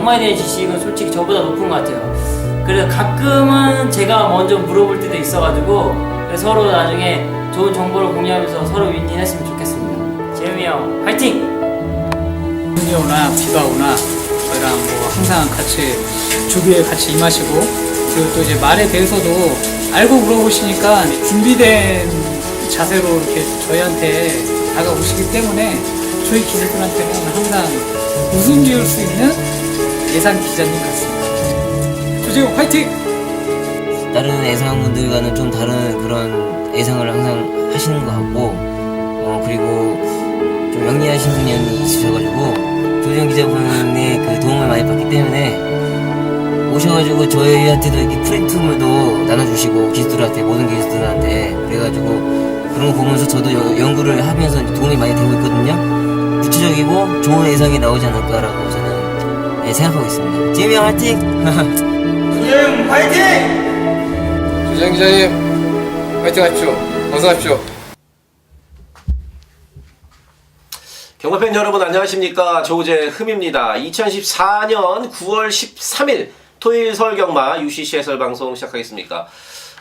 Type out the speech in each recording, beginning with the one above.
경마에 대한 지식은 솔직히 저보다 높은 것 같아요. 그래서 가끔은 제가 먼저 물어볼 때도 있어가지고 서로 나중에 좋은 정보를 공유하면서 서로 윈윈했으면 좋겠습니다. 재음이 형 화이팅! 눈이 오나 비가 오나 저희랑 뭐 항상 같이 조교에 같이 임하시고, 그리고 또 이제 말에 대해서도 알고 물어보시니까 준비된 자세로 이렇게 저희한테 다가오시기 때문에 저희 기자들한테는 항상 웃음 지을 수 있는 예상 기자님 같습니다. 조재호 화이팅! 다른 예상분들과는 좀 다른 그런 예상을 항상 하시는 것 같고, 그리고 좀 영리하신 분이 있으셔가지고 조재현 기자분의 그 도움을 많이 받기 때문에 오셔가지고 저희한테도 이렇게 프린트물도 나눠주시고, 기수들한테, 모든 기수들한테. 그래가지고 그런 거 보면서 저도 연구를 하면서 도움이 많이 되고 있거든요. 구체적이고 좋은 예상이 나오지 않을까라고 저는 생각하고 있습니다. 재미 형 화이팅! 조재현 화이팅! 조재현 기자님 화이팅 하십시오. 어서 오십시오. 경마팬 여러분 안녕하십니까. 조재흠입니다. 2014년 9월 13일 토요일 서울경마 UCC 해설방송 시작하겠습니다.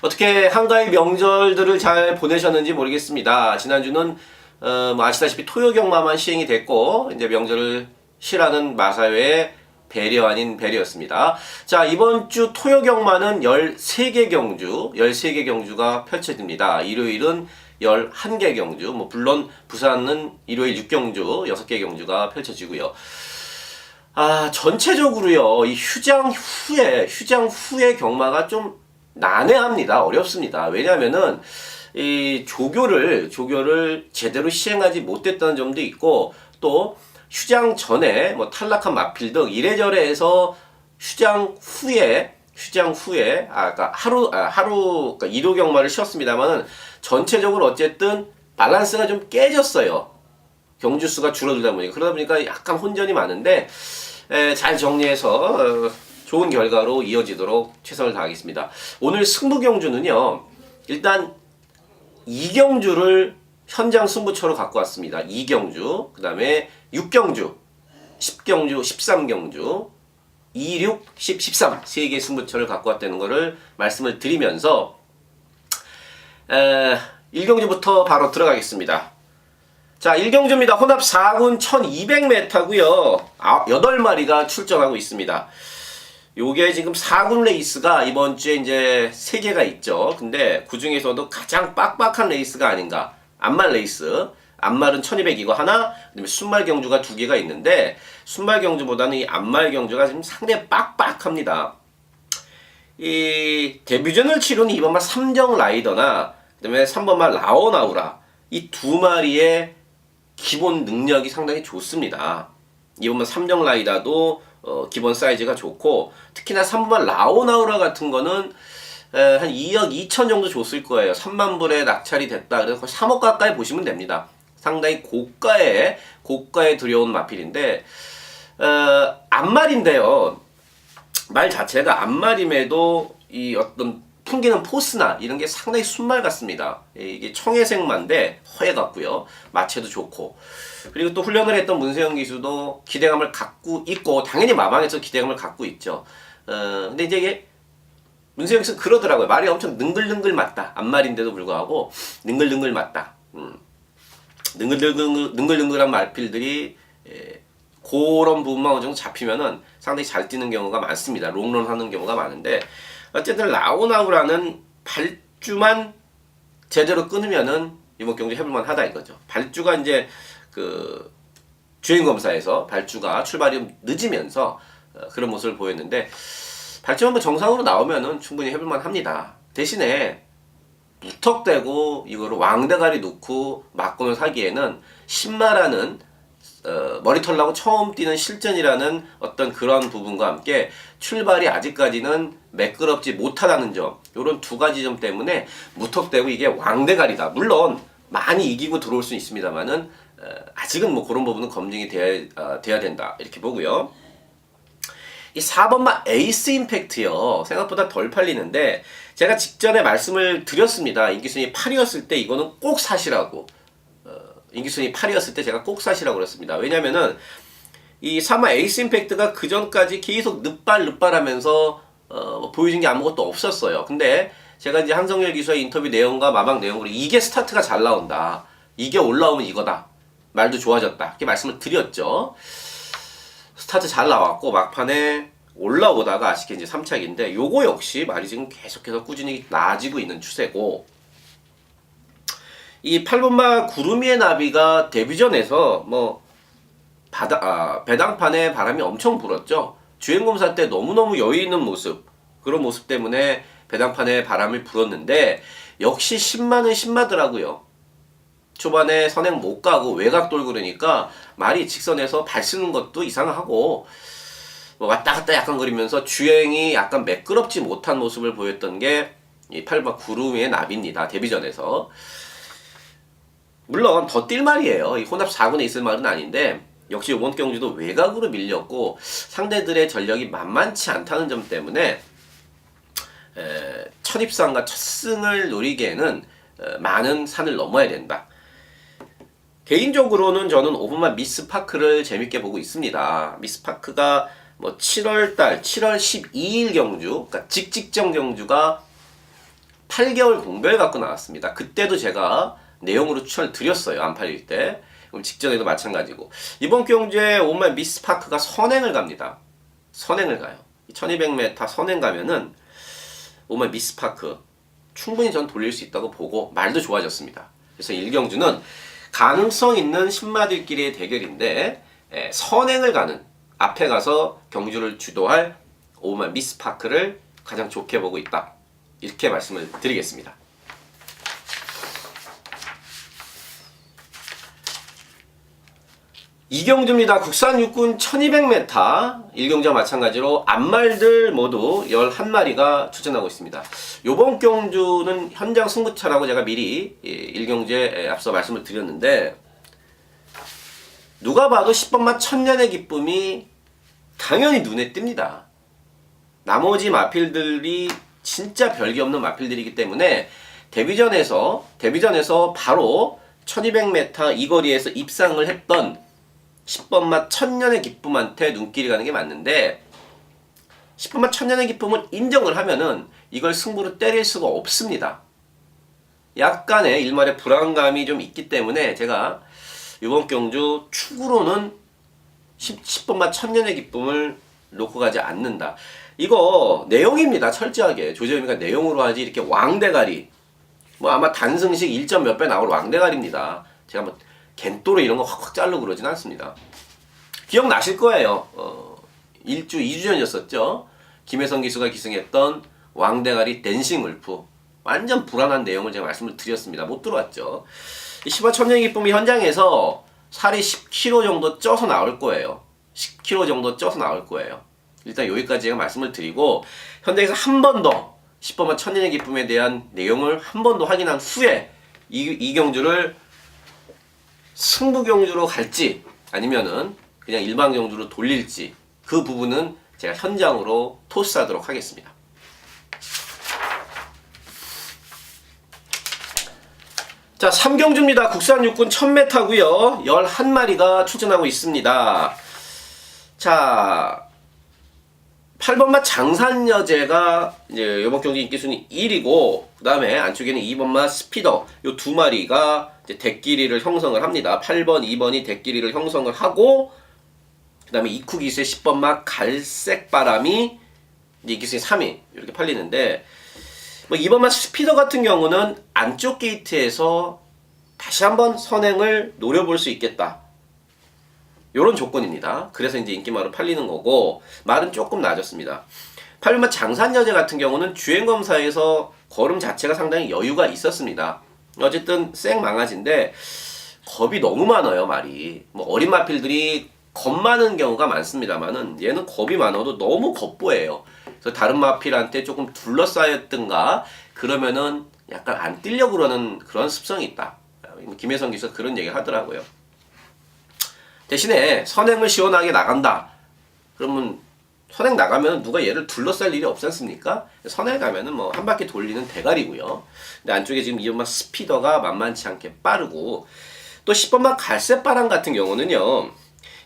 어떻게 한가위 명절들을 잘 보내셨는지 모르겠습니다. 지난주는 뭐 아시다시피 토요경마만 시행이 됐고, 이제 명절을 쉬라는 마사회의 배려 아닌 배려였습니다. 자, 이번 주 토요경마는 13개 경주, 13개 경주가 펼쳐집니다. 일요일은 11개 경주, 물론 부산은 일요일 6경주, 6개 경주가 펼쳐지고요. 전체적으로요, 이 휴장 후에 경마가 좀 난해합니다. 어렵습니다. 왜냐면은, 이 조교를 제대로 시행하지 못했다는 점도 있고, 또, 휴장 전에 탈락한 마필 등 이래저래 해서 휴장 후에 그러니까 그러니까 1호 경마를 쉬었습니다만은 전체적으로 어쨌든 밸런스가 좀 깨졌어요. 경주 수가 줄어들다 보니까. 그러다 보니까 약간 혼전이 많은데 잘 정리해서 좋은 결과로 이어지도록 최선을 다하겠습니다. 오늘 승부 경주는요. 일단 2경주를 현장 승부처로 갖고 왔습니다. 2경주, 그 다음에 6경주, 10경주, 13경주, 2, 6, 10, 13 3개 승부처를 갖고 왔다는 것을 말씀을 드리면서 1경주부터 바로 들어가겠습니다. 자, 1경주입니다. 혼합 4군 1200m고요. 8마리가 출전하고 있습니다. 요게 지금 4군 레이스가 이번 주에 이제 3개가 있죠. 근데 그 중에서도 가장 빡빡한 레이스가 아닌가. 암말 레이스. 암말은 1200이고 하나, 그다음에 순말 경주가 2개가 있는데, 순말 경주보다는 이 암말 경주가 지금 상당히 빡빡합니다. 이 데뷔전을 치르는 이번만 3정 라이더나, 그다음에 3번만 라오나우라, 이 두 마리의 기본 능력이 상당히 좋습니다. 이번만 3정 라이다도 기본 사이즈가 좋고, 특히나 3번만 라오나우라 같은 거는 한 2억 2천 정도 줬을 거예요. 3만 불에 낙찰이 됐다. 그래서 거의 3억 가까이 보시면 됩니다. 상당히 고가에 들여온 마필인데, 암말인데요. 말 자체가 암말임에도 이 어떤 풍기는 포스나 이런 게 상당히 순말 같습니다. 이게 청해색마인데 허해 같고요. 마체도 좋고. 그리고 또 훈련을 했던 문세영 기수도 기대감을 갖고 있고, 당연히 마방에서 기대감을 갖고 있죠. 근데 이제 이게 문세영 기수는 그러더라고요. 말이 엄청 능글능글 맞다. 암말인데도 불구하고 능글능글 맞다. 능글능글한 말필들이 그런 부분만 어느 정도 잡히면은 상당히 잘 뛰는 경우가 많습니다. 롱런 하는 경우가 많은데, 어쨌든 라오나우라는 발주만 제대로 끊으면은 이번 경기 해볼만 하다 이거죠. 발주가 이제 그 주행검사에서 발주가 출발이 좀 늦으면서 그런 모습을 보였는데, 발주 한번 정상으로 나오면은 충분히 해볼만 합니다. 대신에 무턱대고 이거를 왕대가리 놓고 막고는 사기에는 신마라는 머리털 나고 처음 뛰는 실전이라는 어떤 그런 부분과 함께 출발이 아직까지는 매끄럽지 못하다는 점, 요런 두 가지 점 때문에 무턱대고 이게 왕대가리다. 물론 많이 이기고 들어올 수 있습니다만은 아직은 뭐 그런 부분은 검증이 돼야 된다 이렇게 보고요. 이 4번마 에이스 임팩트요, 생각보다 덜 팔리는데 제가 직전에 말씀을 드렸습니다. 인기순위 8이었을 때 이거는 꼭 사시라고. 인기순위 8이었을 때 제가 꼭 사시라고 그랬습니다. 왜냐면은 이 사마 에이스 임팩트가 그 전까지 계속 늑발하면서 보여준 게 아무것도 없었어요. 근데 제가 이제 한성열 기수의 인터뷰 내용과 마방 내용으로 이게 스타트가 잘 나온다. 이게 올라오면 이거다. 말도 좋아졌다. 이렇게 말씀을 드렸죠. 스타트 잘 나왔고 막판에 올라오다가 아쉽게 이제 3착인데 요거 역시 말이 지금 계속해서 꾸준히 나아지고 있는 추세고 이 8번마 구름이의 나비가 데뷔전에서 뭐 배당판에 바람이 엄청 불었죠. 주행검사 때 너무너무 여유 있는 모습 그런 모습 때문에 배당판에 바람을 불었는데 역시 신마는 신마더라고요. 초반에 선행 못 가고 외곽 돌고 그러니까 말이 직선에서 발 쓰는 것도 이상하고 뭐 왔다 갔다 약간 거리면서 주행이 약간 매끄럽지 못한 모습을 보였던 게 이 8번 구름이의 나비입니다. 데뷔전에서. 물론 더 뛸 말이에요. 이 혼합 4군에 있을 말은 아닌데 역시 이번 경주도 외곽으로 밀렸고 상대들의 전력이 만만치 않다는 점 때문에 첫 입상과 첫 승을 노리기에는 많은 산을 넘어야 된다. 개인적으로는 저는 5번마 미스파크를 재밌게 보고 있습니다. 미스파크가 뭐 7월 12일 경주, 그러니까 직직전 경주가 8개월 공별 갖고 나왔습니다. 그때도 제가 내용으로 추천을 드렸어요. 안 팔릴 때. 그럼 직전에도 마찬가지고. 이번 경주에 5번마 미스파크가 선행을 갑니다. 선행을 가요. 1200m 선행 가면은 5번마 미스파크 충분히 전 돌릴 수 있다고 보고 말도 좋아졌습니다. 그래서 1경주는 가능성 있는 신마들끼리의 대결인데 선행을 가는 앞에 가서 경주를 주도할 5번마 미스파크를 가장 좋게 보고 있다. 이렇게 말씀을 드리겠습니다. 이경주입니다. 국산 육군 1200m 1경주와 마찬가지로 앞말들 모두 11마리가 출전하고 있습니다. 요번 경주는 현장 승부차라고 제가 미리 1경주에 앞서 말씀을 드렸는데 누가 봐도 10번마 천년의 기쁨이 당연히 눈에 띕니다. 나머지 마필들이 진짜 별게 없는 마필들이기 때문에 데뷔전에서 바로 1200m 이 거리에서 입상을 했던 10번마 천년의 기쁨한테 눈길이 가는 게 맞는데 10번마 천년의 기쁨을 인정을 하면은 이걸 승부로 때릴 수가 없습니다. 약간의 일말의 불안감이 좀 있기 때문에 제가 이번 경주 축으로는 10번마 천년의 기쁨을 놓고 가지 않는다. 이거 내용입니다. 철저하게 조재현이가 내용으로 하지 이렇게 왕대가리 뭐 아마 단승식 1점 몇 배 나올 왕대가리입니다. 제가 뭐 겐또로 이런 거 확확 자르고 그러진 않습니다. 기억나실 거예요. 1주, 2주 전이었었죠. 김혜성 기수가 기승했던 왕대가리 댄싱 울프. 완전 불안한 내용을 제가 말씀을 드렸습니다. 못 들어왔죠. 10화 천년의 기쁨이 현장에서 살이 10kg 정도 쪄서 나올 거예요. 10kg 정도 쪄서 나올 거예요. 일단 여기까지 제가 말씀을 드리고 현장에서 한 번 더 10번마 천년의 기쁨에 대한 내용을 한 번 더 확인한 후에 이 경주를 승부 경주로 갈지 아니면은 그냥 일반 경주로 돌릴지 그 부분은 제가 현장으로 토스하도록 하겠습니다. 자, 3경주입니다. 국산 육군 1000m고요. 11마리가 출전하고 있습니다. 자, 8번마 장산여제가 이제 이번 경기 인기순위 1위고 그 다음에 안쪽에는 2번마 스피더 요 두 마리가 이제 대끼리를 형성을 합니다. 8번, 2번이 대끼리를 형성을 하고 그 다음에 이쿠기수의 10번마 갈색바람이 이제 인기순위 3위 이렇게 팔리는데 뭐 2번마 스피더 같은 경우는 안쪽 게이트에서 다시 한번 선행을 노려볼 수 있겠다. 요런 조건입니다. 그래서 이제 인기말로 팔리는 거고 말은 조금 낮았습니다. 8번마 장산여제 같은 경우는 주행검사에서 걸음 자체가 상당히 여유가 있었습니다. 어쨌든 생 망아지인데 겁이 너무 많아요. 말이 뭐 어린 마필들이 겁 많은 경우가 많습니다만은 얘는 겁이 많아도 너무 겁보예요. 그래서 다른 마필한테 조금 둘러싸였든가 그러면은 약간 안 뛰려고 그러는 그런 습성이 있다. 김혜성 기수가 그런 얘기 하더라고요. 대신에 선행을 시원하게 나간다. 그러면 선행 나가면 누가 얘를 둘러쌀 일이 없지 않습니까? 선행 가면은 뭐 한 바퀴 돌리는 대가리고요. 근데 안쪽에 지금 2번마 스피더가 만만치 않게 빠르고 또 10번마 갈색바람 같은 경우는요.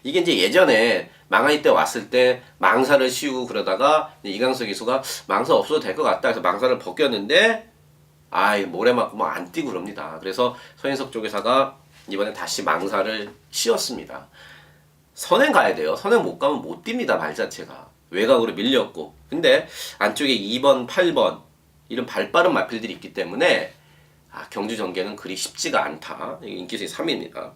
이게 이제 예전에 망아이 때 왔을 때 망사를 씌우고 그러다가 이강석 기수가 망사 없어도 될 것 같다 해서 망사를 벗겼는데 아이 모래 맞고 뭐 안 뛰고 그럽니다. 그래서 서인석 조교사가 이번에 다시 망사를 씌웠습니다. 선행 가야 돼요. 선행 못 가면 못 뜁니다. 말 자체가 외곽으로 밀렸고, 근데 안쪽에 2번, 8번 이런 발빠른 마필들이 있기 때문에 경주 전개는 그리 쉽지가 않다. 이게 인기수의 3위입니다.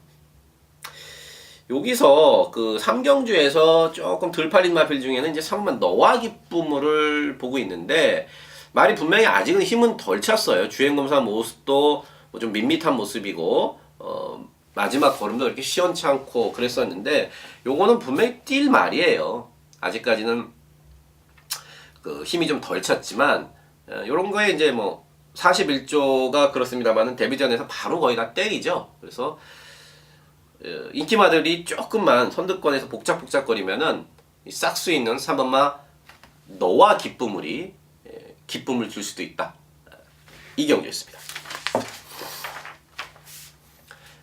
여기서 그 3경주에서 조금 덜 팔린 마필 중에는 이제 3번 너와 기쁨을 보고 있는데, 말이 분명히 아직은 힘은 덜 찼어요. 주행검사 모습도 뭐 좀 밋밋한 모습이고, 마지막 걸음도 이렇게 시원치 않고 그랬었는데, 요거는 분명히 뛸 말이에요. 아직까지는 그 힘이 좀 덜 찼지만, 요런 거에 이제 뭐 41조가 그렇습니다만은 데뷔전에서 바로 거의 다 때리죠. 그래서 인기마들이 조금만 선두권에서 복작복작거리면은 싹 수 있는 3번마 너와 기쁨이 기쁨을 줄 수도 있다. 이 경주였습니다.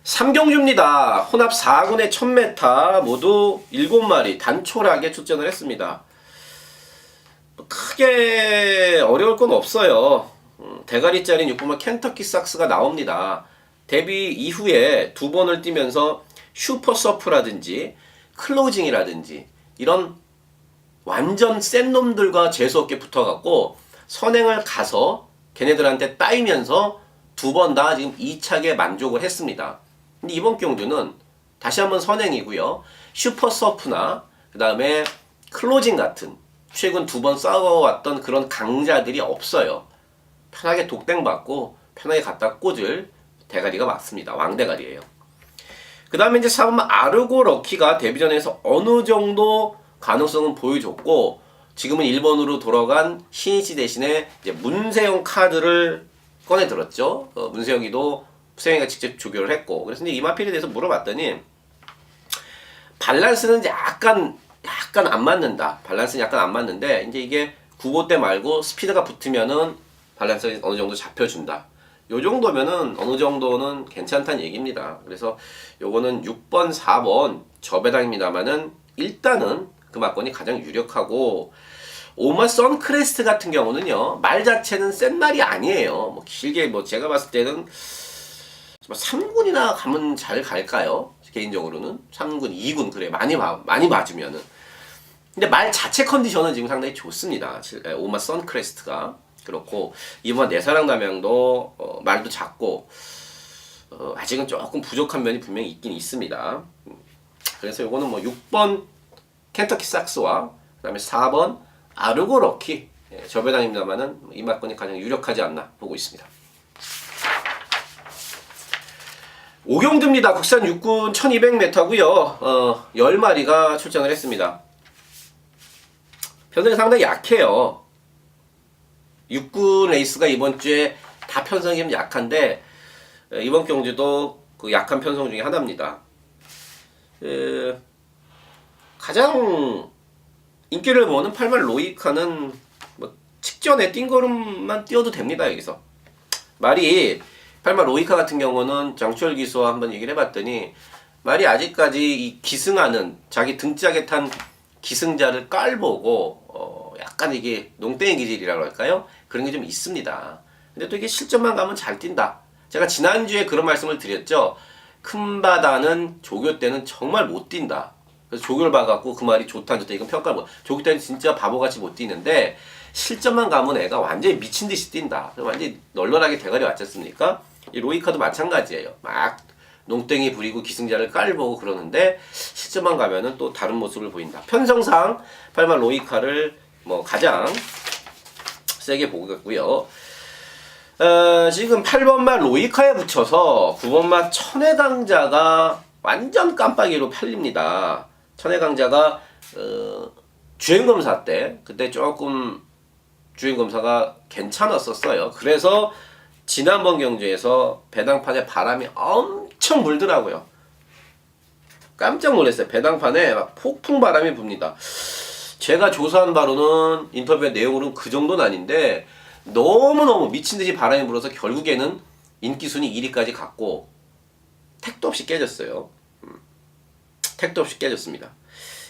3경주입니다. 혼합 4군의 1000m 모두 7마리 단촐하게 출전을 했습니다. 크게 어려울 건 없어요. 대가리짜리 6번마 켄터키 삭스가 나옵니다. 데뷔 이후에 2번을 뛰면서 슈퍼 서프라든지 클로징이라든지 이런 완전 센 놈들과 재수없게 붙어갖고 선행을 가서 걔네들한테 따이면서 2번 다 지금 2차게 만족을 했습니다. 근데 이번 경주는 다시 한번 선행이고요. 슈퍼 서프나 그 다음에 클로징 같은 최근 2번 싸워왔던 그런 강자들이 없어요. 편하게 독땡 받고 편하게 갖다 꽂을 대가리가 맞습니다. 왕대가리예요. 그 다음에 이제 4번 아르고 럭키가 데뷔전에서 어느 정도 가능성은 보여줬고, 지금은 1번으로 돌아간 신이치 대신에 이제 문세영 카드를 꺼내 들었죠. 문세영이도 수영이가 직접 조교를 했고, 그래서 이제 이마필에 대해서 물어봤더니 밸런스는 약간 안 맞는다. 밸런스는 약간 안 맞는데, 이제 이게 9보 때 말고 스피드가 붙으면은 밸런스가 어느 정도 잡혀준다. 요 정도면은 어느 정도는 괜찮다는 얘기입니다. 그래서 요거는 6번, 4번 저배당입니다만은 일단은 그 막건이 가장 유력하고, 오마 선크레스트 같은 경우는요, 말 자체는 센 말이 아니에요. 뭐 길게 뭐 제가 봤을 때는 3군이나 가면 잘 갈까요? 개인적으로는 3군, 2군 그래 많이 맞으면은. 근데 말 자체 컨디션은 지금 상당히 좋습니다. 오마 선크레스트가 그렇고, 이번 내사랑 남양도 말도 작고 아직은 조금 부족한 면이 분명히 있긴 있습니다. 그래서 요거는 뭐 6번 켄터키 삭스와 그 다음에 4번 아르고 럭키 저배당입니다만은 이 막건이 가장 유력하지 않나 보고 있습니다. 5경주입니다. 국산 육군 1200m고요. 10마리가 출전을 했습니다. 편성이 상당히 약해요. 육군 레이스가 이번 주에 다 편성이 좀 약한데, 이번 경주도 그 약한 편성 중에 하나입니다. 가장 인기를 모으는 8만 로이카는 뭐 직전에 띵걸음만 띄워도 됩니다. 여기서 말이 8만 로이카 같은 경우는 장추열 기수와 한번 얘기를 해봤더니, 말이 아직까지 이 기승하는 자기 등짝에 탄 기승자를 깔보고 약간 이게 농땡이 기질이라고 할까요? 그런 게 좀 있습니다. 근데 또 이게 실전만 가면 잘 뛴다. 제가 지난주에 그런 말씀을 드렸죠. 큰 바다는 조교 때는 정말 못 뛴다. 그래서 조교를 봐갖고 그 말이 좋다 안 좋다 이건 평가를 못. 조교 때는 진짜 바보같이 못 뛰는데, 실전만 가면 애가 완전히 미친 듯이 뛴다. 완전히 널널하게 대가리 왔지 않습니까? 이 로이카도 마찬가지예요. 막 농땡이 부리고 기승자를 깔보고 그러는데, 실전만 가면은 또 다른 모습을 보인다. 편성상 8만 로이카를 뭐 가장 세게 보고 있고요. 지금 8번마 로이카에 붙여서 9번마 천혜강자가 완전 깜빡이로 팔립니다. 천혜강자가 주행검사 때 그때 조금 주행검사가 괜찮았었어요. 그래서 지난번 경주에서 배당판에 바람이 엄청 불더라고요. 깜짝 놀랐어요. 배당판에 막 폭풍 바람이 붑니다. 제가 조사한 바로는 인터뷰의 내용으로는 그 정도는 아닌데, 너무너무 미친듯이 바람이 불어서 결국에는 인기순위 1위까지 갔고 택도 없이 깨졌어요. 택도 없이 깨졌습니다.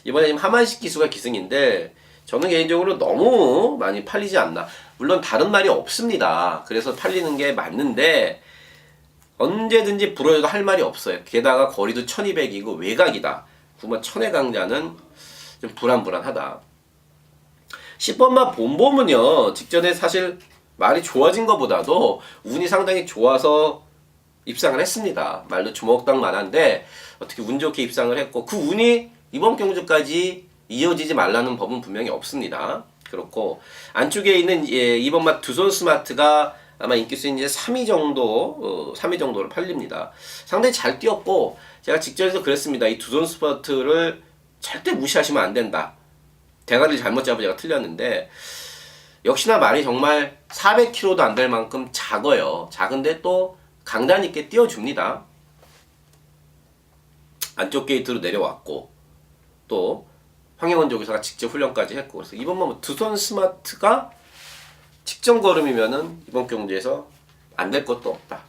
이번에 지금 하만식 기수가 기승인데 저는 개인적으로 너무 많이 팔리지 않나. 물론 다른 말이 없습니다. 그래서 팔리는 게 맞는데 언제든지 불어도 할 말이 없어요. 게다가 거리도 1200이고 외곽이다. 9번 천의 강자는 좀 불안불안하다. 10번마 봄봄은요, 직전에 사실 말이 좋아진 것보다도 운이 상당히 좋아서 입상을 했습니다. 말도 주먹당만한데 어떻게 운 좋게 입상을 했고, 그 운이 이번 경주까지 이어지지 말라는 법은 분명히 없습니다. 그렇고 안쪽에 있는 2번마 두손 스마트가 아마 인기수는 이제 3위 정도, 3위 정도로 팔립니다. 상당히 잘 뛰었고, 제가 직전에도 그랬습니다. 이 두손 스마트를 절대 무시하시면 안 된다. 대가리를 잘못 잡아 제가 틀렸는데, 역시나 말이 정말 400kg도 안 될 만큼 작아요. 작은데 또 강단 있게 띄워줍니다. 안쪽 게이트로 내려왔고, 또 황영원 조교사가 직접 훈련까지 했고, 그래서 이번 뭐 두손 스마트가 직전 걸음이면은 이번 경주에서 안 될 것도 없다.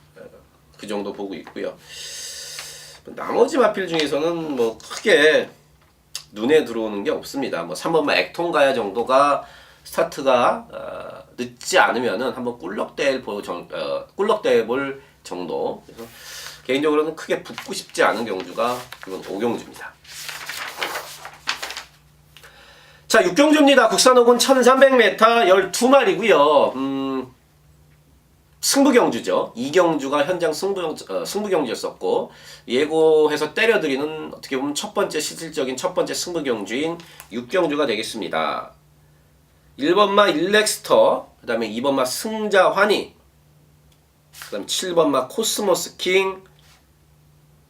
그 정도 보고 있고요. 나머지 마필 중에서는 뭐 크게 눈에 들어오는 게 없습니다. 뭐 3번만 액통가야 정도가 스타트가 늦지 않으면은 한번 꿀럭대회 볼 정도. 그래서 개인적으로는 크게 붙고 싶지 않은 경주가 이번 5경주입니다. 자, 6경주입니다. 국산호군 1300m 12마리고요. 승부경주죠. 2경주가 현장 승부경주였었고, 예고해서 때려드리는 어떻게 보면 첫 번째 실질적인 첫 번째 승부경주인 6경주가 되겠습니다. 1번마 일렉스터, 그 다음에 2번마 승자환희, 그 다음에 7번마 코스모스킹,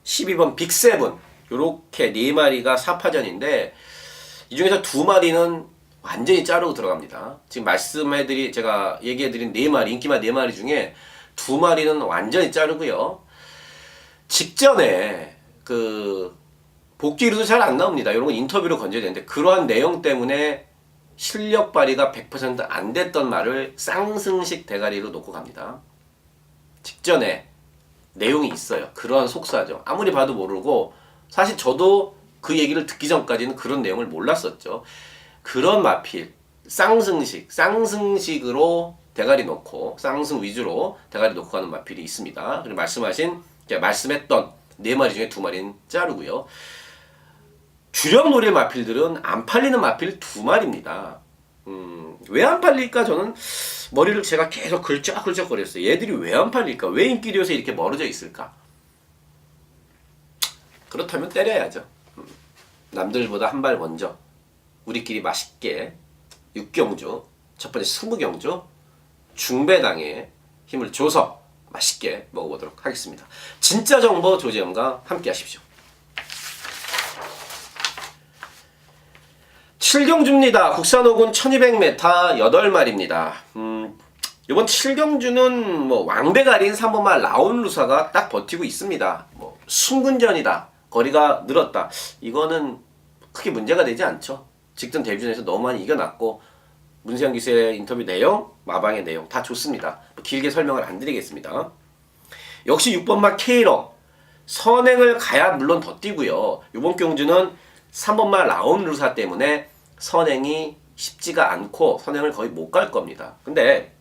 12번 빅세븐, 요렇게 4마리가 4파전인데 이 중에서 2마리는 완전히 자르고 들어갑니다. 지금 제가 얘기해드린 4마리, 인기마 4마리 중에 2마리는 완전히 자르고요. 직전에 복귀로도 잘 안 나옵니다. 이런 건 인터뷰로 건져야 되는데, 그러한 내용 때문에 실력 발휘가 100% 안 됐던 말을 쌍승식 대가리로 놓고 갑니다. 직전에 내용이 있어요. 그러한 속사죠. 아무리 봐도 모르고, 사실 저도 그 얘기를 듣기 전까지는 그런 내용을 몰랐었죠. 그런 마필, 쌍승식으로 대가리 놓고, 쌍승 위주로 대가리 놓고 가는 마필이 있습니다. 그리고 말씀했던 4마리 중에 2마리는 자르고요. 주력 노릴 마필들은 안 팔리는 마필 2마리입니다. 왜 안 팔릴까? 저는 머리를 제가 계속 긁적거렸어요. 얘들이 왜 안 팔릴까? 왜 인기리에서 이렇게 멀어져 있을까? 그렇다면 때려야죠. 남들보다 한 발 먼저 우리끼리 맛있게 6경주, 첫 번째 승부경주 중배당에 힘을 줘서 맛있게 먹어보도록 하겠습니다. 진짜 정보 조재현과 함께 하십시오. 7경주입니다. 국산호군 1200m 8마리입니다. 이번 7경주는 뭐 왕배가린 3번마 라온루사가 딱 버티고 있습니다. 뭐 순군전이다, 거리가 늘었다, 이거는 크게 문제가 되지 않죠. 직전 데뷔전에서 너무 많이 이겨놨고, 문세영 기수의 인터뷰 내용, 마방의 내용 다 좋습니다. 길게 설명을 안 드리겠습니다. 역시 6번마 케이러 선행을 가야 물론 더 뛰고요. 이번 경주는 3번마 라온루사 때문에 선행이 쉽지가 않고 선행을 거의 못 갈 겁니다. 근데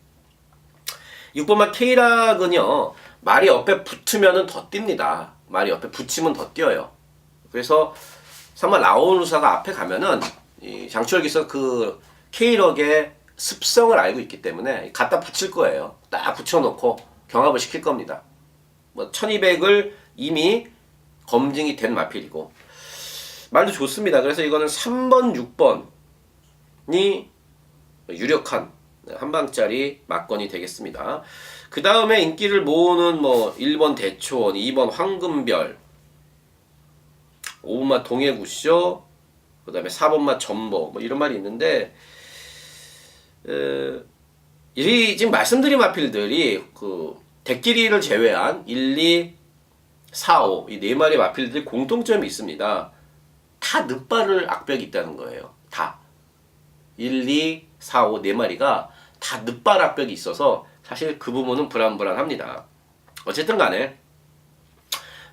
6번마 케이락은요, 말이 옆에 붙으면 더 뜁니다. 말이 옆에 붙이면 더 뛰어요. 그래서 3번 라온루사가 앞에 가면은 이 장추열 기수가 그 케이럭의 습성을 알고 있기 때문에 갖다 붙일 거예요. 딱 붙여놓고 경합을 시킬 겁니다. 뭐 1200을 이미 검증이 된 마필이고, 말도 좋습니다. 그래서 이거는 3번, 6번이 유력한 한방짜리 막건이 되겠습니다. 그 다음에 인기를 모으는 뭐 1번 대초원, 2번 황금별, 5번마 동해구쇼, 그 다음에 4번마 전보, 뭐 이런 말이 있는데, 이 지금 말씀드린 마필들이 그 대끼리를 제외한 1, 2, 4, 5 이 4마리 마필들이 공통점이 있습니다. 다 늦바를 악벽이 있다는 거예요. 다 1, 2, 4, 5 4마리가 다 늦발 악벽이 있어서 사실 그 부분은 불안합니다. 어쨌든 간에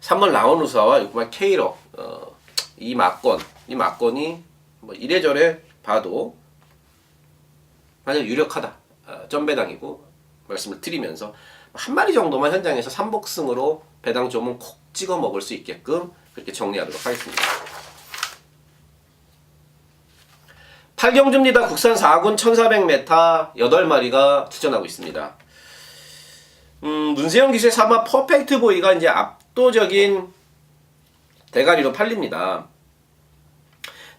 3번 라온루사와 6번 케이러, 이 막건이 뭐 이래저래 봐도 만약 유력하다. 점배당이고 말씀을 드리면서 한 마리 정도만 현장에서 3복승으로 배당 좀은 콕 찍어 먹을 수 있게끔 그렇게 정리하도록 하겠습니다. 8경주입니다. 국산 4군 1400m 8마리가 출전하고 있습니다. 문세영 기수의 3화 퍼펙트 보이가 이제 압도적인 대가리로 팔립니다.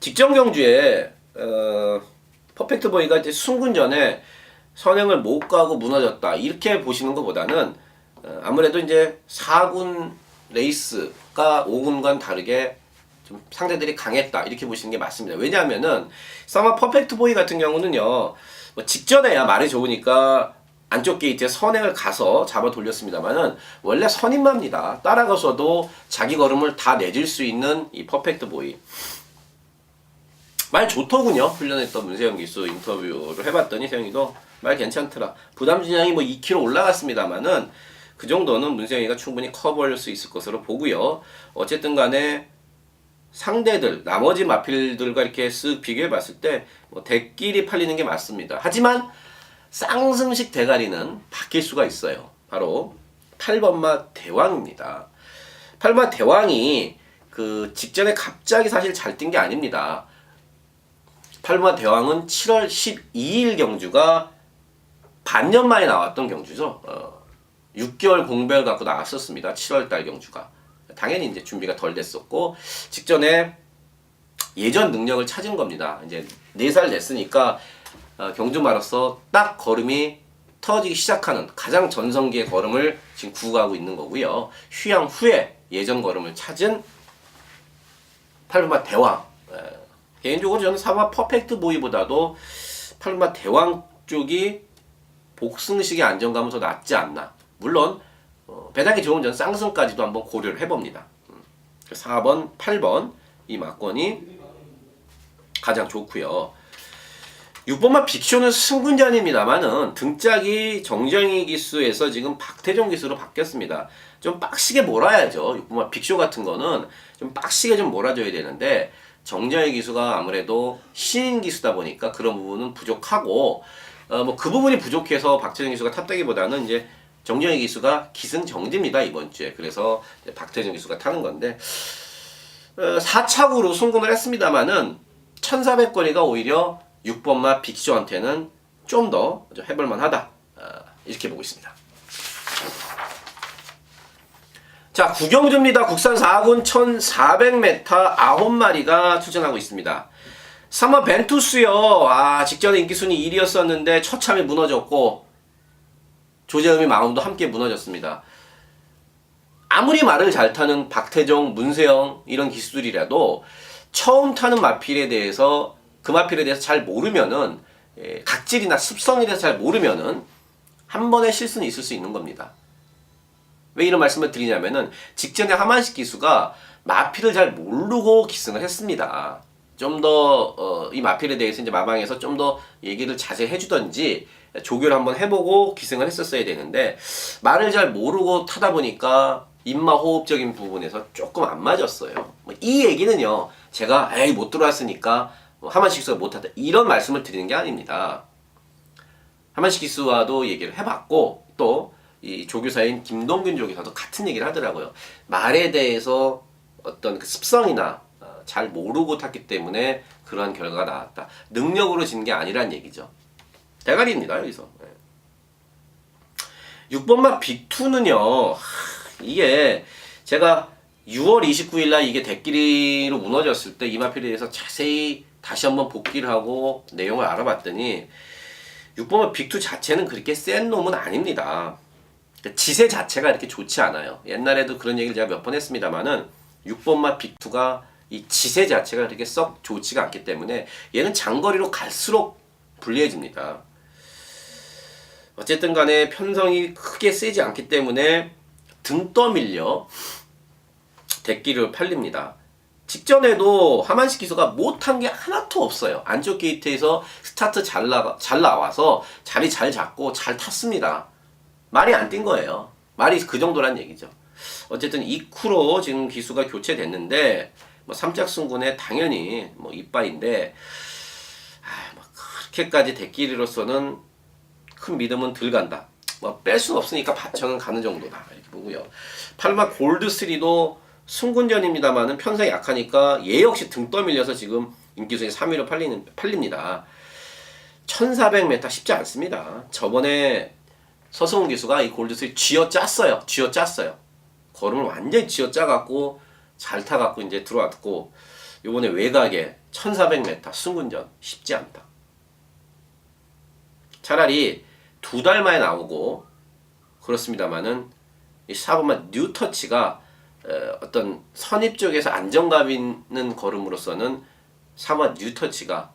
직전 경주에 퍼펙트 보이가 이제 승군전에 선행을 못 가고 무너졌다 이렇게 보시는 것보다는 아무래도 이제 4군 레이스가 5군과는 다르게 좀 상대들이 강했다 이렇게 보시는 게 맞습니다. 왜냐하면은 사마 퍼펙트 보이 같은 경우는요 뭐 직전에야 말이 좋으니까 안쪽 게이트에 선행을 가서 잡아 돌렸습니다만은 원래 선임마입니다. 따라가서도 자기 걸음을 다 내줄 수 있는 이 퍼펙트 보이 말 좋더군요. 훈련했던 문세영 기수 인터뷰를 해봤더니 세영이도 말 괜찮더라. 부담 진량이 뭐 2kg 올라갔습니다만은 그 정도는 문세영이가 충분히 커버할 수 있을 것으로 보고요. 어쨌든 간에 상대들 나머지 마필들과 이렇게 쓱 비교해 봤을 때 뭐 대끼리 팔리는 게 맞습니다. 하지만 쌍승식 대가리는 바뀔 수가 있어요. 바로 8번마 대왕입니다. 8번마 대왕이 그 직전에 갑자기 사실 잘 뛴 게 아닙니다. 8번마 대왕은 7월 12일 경주가 반년 만에 나왔던 경주죠. 6개월 공백을 갖고 나왔었습니다. 7월달 경주가. 당연히 이제 준비가 덜 됐었고 직전에 예전 능력을 찾은 겁니다. 이제 4살 됐으니까 경주마로서 딱 걸음이 터지기 시작하는 가장 전성기의 걸음을 지금 구가하고 있는 거고요. 휴양 후에 예전 걸음을 찾은 8번마 대왕. 개인적으로 저는 3화 퍼펙트 보이보다도 8번마 대왕 쪽이 복승식의 안정감은 더 낫지 않나. 물론 배당이 좋은 전 쌍승까지도 한번 고려를 해봅니다. 4번, 8번 이 막건이 가장 좋고요. 6번마 빅쇼는 승군전입니다만은 등짝이 정정희 기수에서 지금 박태종 기수로 바뀌었습니다. 좀 빡시게 몰아야죠. 6번마 빅쇼 같은 거는 좀 빡시게 좀 몰아줘야 되는데 정정희 기수가 아무래도 신인 기수다 보니까 그런 부분은 부족하고 뭐 그 부분이 부족해서 박태종 기수가 탔다기보다는 이제 정정희 기수가 기승정지입니다 이번 주에. 그래서 박태종 기수가 타는 건데 4착으로 승군을 했습니다만은 1400거리가 오히려 6번마 빅쇼한테는 좀 더 해볼만 하다 이렇게 보고 있습니다. 자, 구경주입니다. 국산 4군 1400m 9마리가 출전하고 있습니다. 3화 벤투스요. 직전에 인기순위 1위였었는데 처참히 무너졌고 조재음이 마음도 함께 무너졌습니다. 아무리 말을 잘 타는 박태종, 문세영 이런 기수들이라도 처음 타는 마필에 대해서 그 마필에 대해서 잘 모르면은 각질이나 습성에 대해서 잘 모르면은 한 번의 실수는 있을 수 있는 겁니다. 왜 이런 말씀을 드리냐면은 직전에 하만식 기수가 마필을 잘 모르고 기승을 했습니다. 좀 더 이 마필에 대해서 이제 마방에서 좀 더 얘기를 자세히 해주던지 조교를 한번 해보고 기승을 했었어야 되는데 말을 잘 모르고 타다 보니까 입마 호흡적인 부분에서 조금 안 맞았어요. 이 얘기는요 제가 못 들어왔으니까 하만식 기수가 못하다 이런 말씀을 드리는 게 아닙니다. 하만식 기수와도 얘기를 해봤고 또 이 조교사인 김동균 조교사도 같은 얘기를 하더라고요. 말에 대해서 어떤 그 습성이나 잘 모르고 탔기 때문에 그러한 결과가 나왔다. 능력으로 진 게 아니란 얘기죠. 대가리입니다 여기서. 6번마 빅2는요 이게 제가 6월 29일날 이게 대끼리로 무너졌을 때 이 마필에 대해서 자세히 다시 한번 복기를 하고 내용을 알아봤더니 6번마 빅2 자체는 그렇게 센 놈은 아닙니다. 지세 자체가 이렇게 좋지 않아요. 옛날에도 그런 얘기를 제가 몇 번 했습니다만은 6번마 빅2가 이 지세 자체가 그렇게 썩 좋지가 않기 때문에 얘는 장거리로 갈수록 불리해집니다. 어쨌든 간에 편성이 크게 세지 않기 때문에 등 떠밀려 대끼를 팔립니다. 직전에도 하만식 기수가 못한 게 하나도 없어요. 안쪽 게이트에서 스타트 잘 나와서 자리 잘 잡고 잘 탔습니다. 말이 안 뛴 거예요. 말이 그 정도란 얘기죠. 어쨌든 2쿠로 지금 기수가 교체됐는데 뭐 삼짝승군의 당연히 뭐 이빠인데 뭐 그렇게까지 대끼리로서는 큰 믿음은 들 간다. 뭐 뺄 수는 없으니까 저는 가는 정도다 이렇게 보고요. 8마 골드3도 승군전입니다만은 편성이 약하니까 얘 역시 등 떠밀려서 지금 인기 순위 3위로 팔립니다. 1400m 쉽지 않습니다. 저번에 서승훈 기수가 이 골드3 쥐어짰어요. 걸음을 완전히 쥐어짜갖고 잘 타갖고 이제 들어왔고, 요번에 외곽에 1400m 승군전 쉽지 않다. 차라리 2달 만에 나오고 그렇습니다만은 이 4번만 뉴터치가 어떤 선입 쪽에서 안정감 있는 걸음으로서는 4번 뉴터치가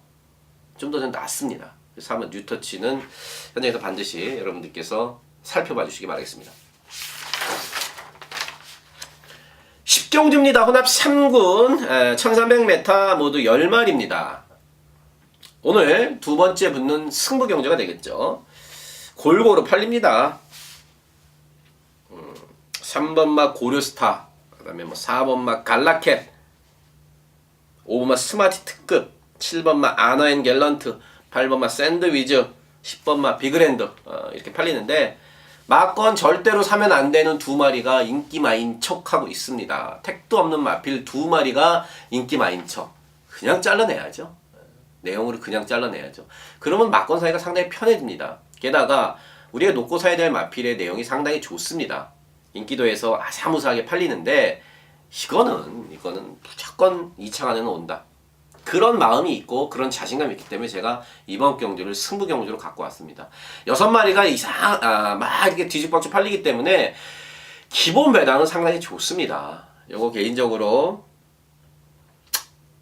좀 더 낫습니다. 4번 뉴터치는 현장에서 반드시 여러분들께서 살펴봐 주시기 바라겠습니다. 10경주입니다. 혼합 3군 1300m 모두 10마리입니다. 오늘 두 번째 붙는 승부 경주가 되겠죠. 골고루 팔립니다. 3번마 고려스타, 그 다음에 뭐 4번마 갈라켓, 5번마 스마티 특급, 7번마 아너앤 갤런트, 8번마 샌드위즈, 10번마 비그랜드 이렇게 팔리는데, 마건 절대로 사면 안 되는 두 마리가 인기 마인척하고 있습니다. 택도 없는 마필 두 마리가 인기 마인척. 그냥 잘라내야죠. 내용으로 그냥 잘라내야죠. 그러면 마건 사기가 상당히 편해집니다. 게다가 우리가 놓고 사야 될 마필의 내용이 상당히 좋습니다. 인기도에서 아사무사하게 팔리는데 이거는 무조건 2차 안에는 온다. 그런 마음이 있고 그런 자신감이 있기 때문에 제가 이번 경주를 승부 경주로 갖고 왔습니다. 6마리가 막 이렇게 뒤죽박죽 팔리기 때문에 기본 배당은 상당히 좋습니다. 요거 개인적으로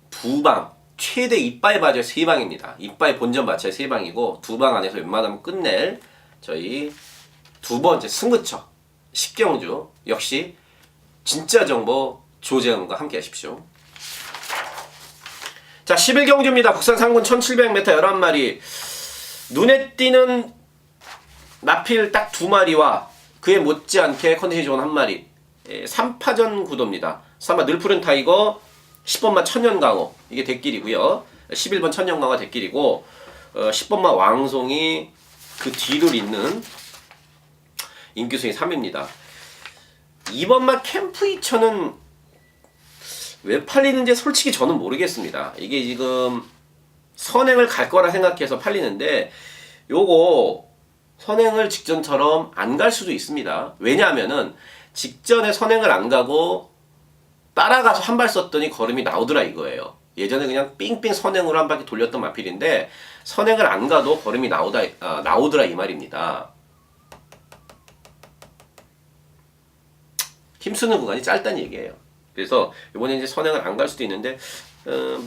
두 방, 최대 이빠이 바지의 3방입니다. 이빠이 본전 바치의 3방이고 두 방 안에서 웬만하면 끝낼 저희 두 번째 승부처 10경주 역시 진짜 정보 조재현과 함께 하십시오. 자, 11경주입니다. 국산 상군 1700m 11마리. 눈에 띄는 나필 딱 2마리와 그에 못지않게 컨디션이 좋은 1마리. 3파전 구도입니다. 3번 늘푸른 타이거, 10번마 천년강호. 이게 대길이고요. 11번 천년강호 대길이고, 10번마 왕송이 그 뒤를 잇는 인기순위 3입니다. 2번마 캠프 2000은 왜 팔리는지 솔직히 저는 모르겠습니다. 이게 지금 선행을 갈 거라 생각해서 팔리는데 요거 선행을 직전처럼 안 갈 수도 있습니다. 왜냐하면은 직전에 선행을 안 가고 따라가서 한 발 썼더니 걸음이 나오더라 이거예요. 예전에 그냥 삥삥 선행으로 한 바퀴 돌렸던 마필인데 선행을 안 가도 걸음이 나오더라 이 말입니다. 힘쓰는 구간이 짧다는 얘기예요. 그래서 이번에 이제 선행을 안 갈 수도 있는데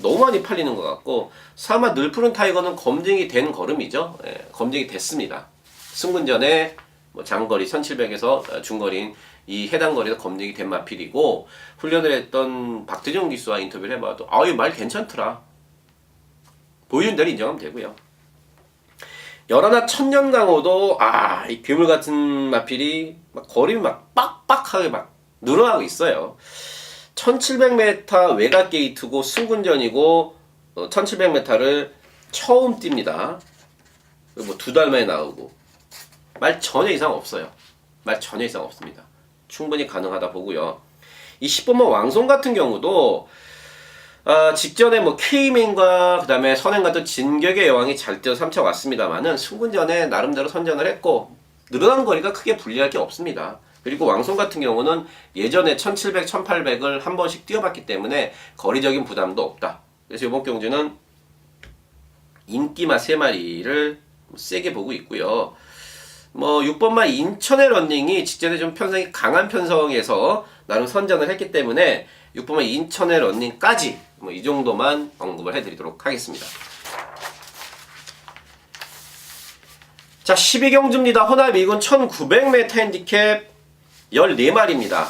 너무 많이 팔리는 것 같고, 사마 늘푸른 타이거는 검증이 된 걸음이죠. 검증이 됐습니다. 승군전에 뭐 장거리 1700에서 중거리인 이 해당 거리가 검증이 된 마필이고, 훈련을 했던 박태정 기수와 인터뷰를 해봐도 이 말 괜찮더라. 보여준 대로 인정하면 되고요. 열하나 천년강호도 이 괴물 같은 마필이 막 거림이 막 빡빡하게 막 늘어나고 있어요. 1700m 외곽 게이트고 승군전이고 1700m를 처음 뜁니다. 뭐 2달 만에 나오고 말 전혀 이상 없어요. 말 전혀 이상 없습니다. 충분히 가능하다 보고요. 이 10번마 왕송 같은 경우도 직전에 뭐 K맨과 그 다음에 선행 같은 진격의 여왕이 잘 뛰어서 3차 왔습니다만은 승군전에 나름대로 선전을 했고 늘어난 거리가 크게 불리할 게 없습니다. 그리고 왕송 같은 경우는 예전에 1700, 1800을 한 번씩 뛰어봤기 때문에 거리적인 부담도 없다. 그래서 이번 경주는 인기마 3마리를 세게 보고 있고요. 뭐 6번마 인천의 런닝이 직전에 좀 편성이 강한 편성에서 나름 선전을 했기 때문에 6번마 인천의 런닝까지 뭐 이 정도만 언급을 해드리도록 하겠습니다. 자, 12경주입니다. 호나 미군 1900m 핸디캡 14마리입니다.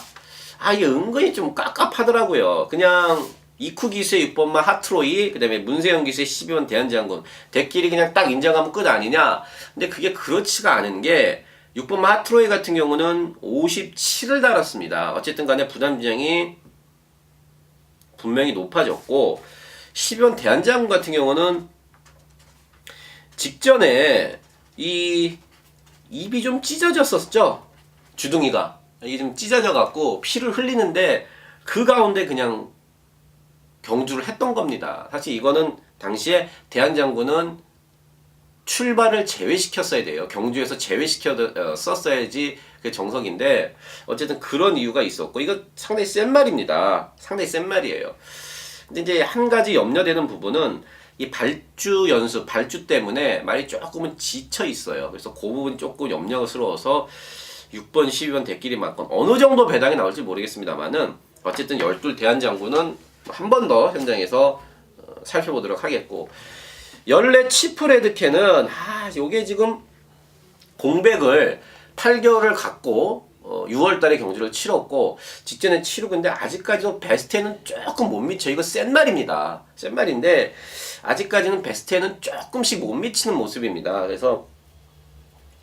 이게 은근히 좀 깝깝하더라고요. 그냥 이쿠 기수의 6번마 하트로이, 그 다음에 문세영 기수의 12번 대한장군 대끼리 그냥 딱 인정하면 끝 아니냐? 근데 그게 그렇지가 않은 게 6번마 하트로이 같은 경우는 57을 달았습니다. 어쨌든 간에 부담 지형이 분명히 높아졌고 12번 대한장군 같은 경우는 직전에 이 입이 좀 찢어졌었죠. 주둥이가 이게 좀 찢어져 갖고 피를 흘리는데 그 가운데 그냥 경주를 했던 겁니다. 사실 이거는 당시에 대한장군은 출발을 제외시켰어야 돼요. 경주에서 제외시켰었어야지 그게 정석인데 어쨌든 그런 이유가 있었고 이거 상당히 센 말입니다. 상당히 센 말이에요. 근데 이제 한 가지 염려되는 부분은 이 발주 연습, 발주 때문에 말이 조금은 지쳐 있어요. 그래서 그 부분이 조금 염려스러워서 6번, 12번 대끼리 맞건 어느 정도 배당이 나올지 모르겠습니다만은 어쨌든 12 대한장군은 한 번 더 현장에서 살펴보도록 하겠고 14 치프레드캔은 요게 지금 공백을 8개월을 갖고 6월달에 경주를 치렀고 직전에 치르고 있는데 아직까지도 베스트에는 조금 못 미쳐. 이거 센 말입니다. 센 말인데 아직까지는 베스트에는 조금씩 못 미치는 모습입니다. 그래서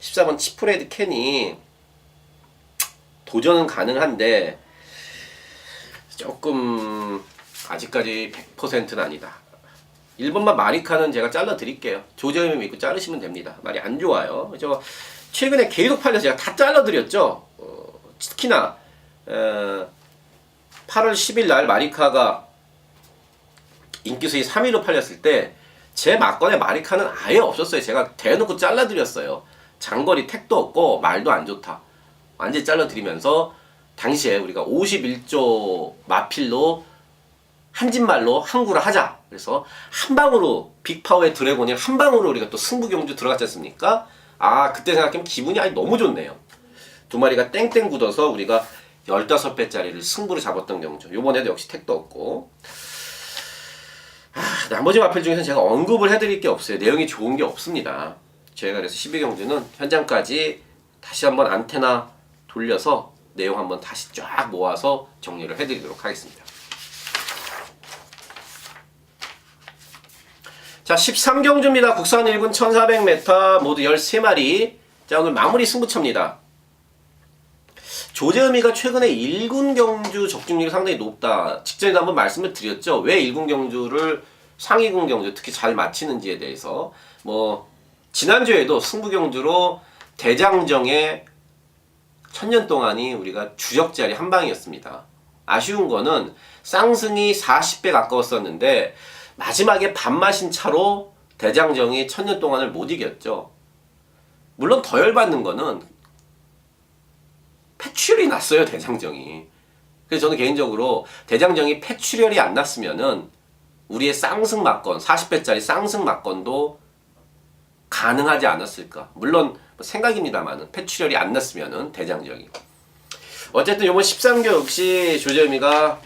14번 치프레드 캔이 도전은 가능한데 조금 아직까지 100%는 아니다. 1번만 마리카는 제가 잘라 드릴게요. 조재미 믿고 자르시면 됩니다. 말이 안 좋아요. 그죠? 최근에 계속 팔려서 제가 다 잘라 드렸죠. 특히나 8월 10일 날 마리카가 인기수위 3위로 팔렸을 때 제 막건에 마리카는 아예 없었어요. 제가 대놓고 잘라 드렸어요. 장거리 택도 없고 말도 안 좋다. 완전히 잘라 드리면서 당시에 우리가 51조 마필로 한진말로 항구를 하자. 그래서 한 방으로 빅파워의 드래곤이 한 방으로 우리가 또 승부 경주 들어갔지 않습니까? 그때 생각하면 기분이 아니 너무 좋네요. 두 마리가 땡땡 굳어서 우리가 15배짜리를 승부를 잡았던 경주. 요번에도 역시 택도 없고. 나머지 마필 중에서는 제가 언급을 해드릴 게 없어요. 내용이 좋은 게 없습니다. 저희가 그래서 12경주는 현장까지 다시 한번 안테나 돌려서 내용 한번 다시 쫙 모아서 정리를 해드리도록 하겠습니다. 자, 13경주입니다. 국산 1군 1400m 모두 13마리. 자, 오늘 마무리 승부처입니다. 조재음이가 최근에 1군 경주 적중률이 상당히 높다. 직전에도 한번 말씀을 드렸죠. 왜 1군 경주를 상위군 경주 특히 잘 마치는지에 대해서. 지난주에도 승부 경주로 대장정의 천년 동안이 우리가 주력자리 한 방이었습니다. 아쉬운 거는 쌍승이 40배 가까웠었는데 마지막에 밥마신 차로 대장정이 천년 동안을 못 이겼죠. 물론 더 열받는 거는 폐출혈이 났어요, 대장정이. 그래서 저는 개인적으로 대장정이 폐출혈이 안 났으면은 우리의 쌍승 막건, 40배짜리 쌍승 막건도 가능하지 않았을까. 물론 생각입니다만은 폐출혈이 안 났으면은 대장정이. 어쨌든 이번 13교 역시 조재미가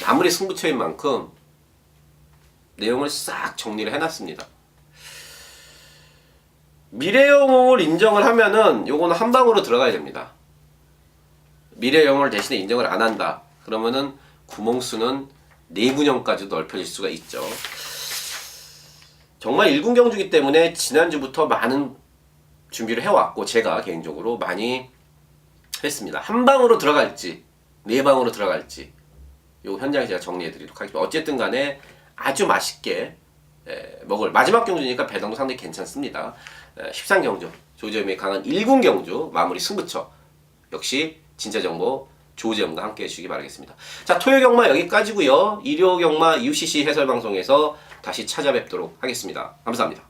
아무리 승부처인 만큼 내용을 싹 정리를 해놨습니다. 미래영웅을 인정을 하면은 요거는 한 방으로 들어가야 됩니다. 미래영웅을 대신에 인정을 안 한다. 그러면은 구멍수는 4군형까지 넓혀질 수가 있죠. 정말 1군 경주기 때문에 지난주부터 많은 준비를 해왔고 제가 개인적으로 많이 했습니다. 한 방으로 들어갈지 4방으로 들어갈지 요 현장에 제가 정리해드리도록 하겠습니다. 어쨌든 간에 아주 맛있게 먹을 마지막 경주니까 배당도 상당히 괜찮습니다. 13경주 조재음이 강한 1군 경주 마무리 승부처 역시 진짜 정보 조재음과 함께 해주시기 바라겠습니다. 자, 토요 경마 여기까지고요. 일요 경마 UCC 해설방송에서 다시 찾아뵙도록 하겠습니다. 감사합니다.